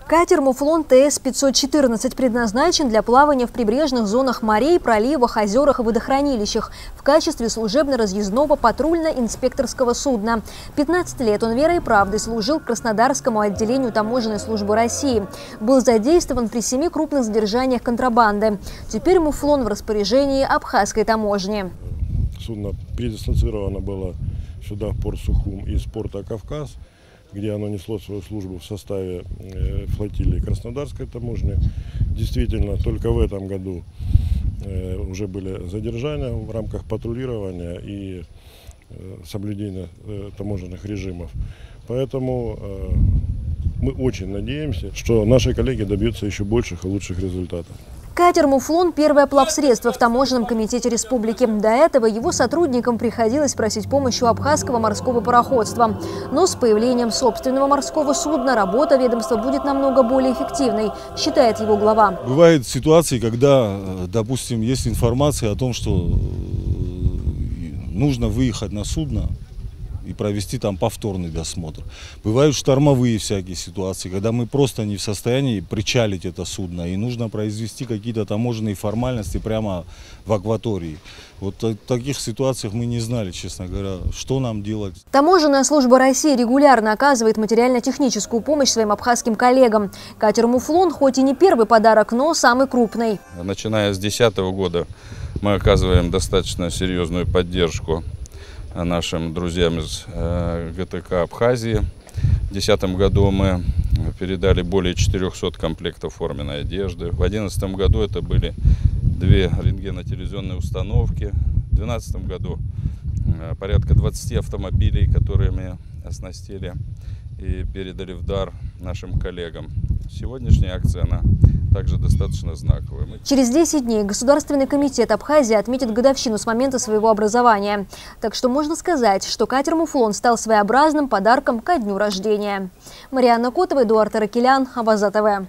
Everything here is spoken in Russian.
Катер «Муфлон ТС-514» предназначен для плавания в прибрежных зонах морей, проливах, озерах и водохранилищах в качестве служебно-разъездного патрульно-инспекторского судна. 15 лет он верой и правдой служил Краснодарскому отделению Таможенной службы России. Был задействован при 7 крупных задержаниях контрабанды. Теперь «Муфлон» в распоряжении абхазской таможни. Судно предислоцировано было сюда, в порт Сухум, из порта Кавказ, где оно несло свою службу в составе флотилии Краснодарской таможни. Действительно, только в этом году уже были задержания в рамках патрулирования и соблюдения таможенных режимов. Поэтому мы очень надеемся, что наши коллеги добьются еще больших и лучших результатов. Катер «Муфлон» – первое плавсредство в Таможенном комитете республики. До этого его сотрудникам приходилось просить помощи у абхазского морского пароходства. Но с появлением собственного морского судна работа ведомства будет намного более эффективной, считает его глава. Бывают ситуации, когда, допустим, есть информация о том, что нужно выехать на судно и провести там повторный досмотр. Бывают штормовые всякие ситуации, когда мы просто не в состоянии причалить это судно, и нужно произвести какие-то таможенные формальности прямо в акватории. Вот в таких ситуациях мы не знали, честно говоря, что нам делать. Таможенная служба России регулярно оказывает материально-техническую помощь своим абхазским коллегам. Катер «Муфлон» хоть и не первый подарок, но самый крупный. Начиная с 2010 года мы оказываем достаточно серьезную поддержку нашим друзьям из ГТК Абхазии. В 2010 году мы передали более 400 комплектов форменной одежды. В 2011 году это были 2 рентгенотелевизионные установки. В 2012 году порядка 20 автомобилей, которые мы оснастили и передали в дар нашим коллегам. Сегодняшняя акция, она также достаточно знаковая. Через 10 дней Государственный комитет Абхазии отметит годовщину с момента своего образования. Так что можно сказать, что катер «Муфлон» стал своеобразным подарком ко дню рождения. Марианна Котова, Эдуард Аракелян, Аваза ТВ.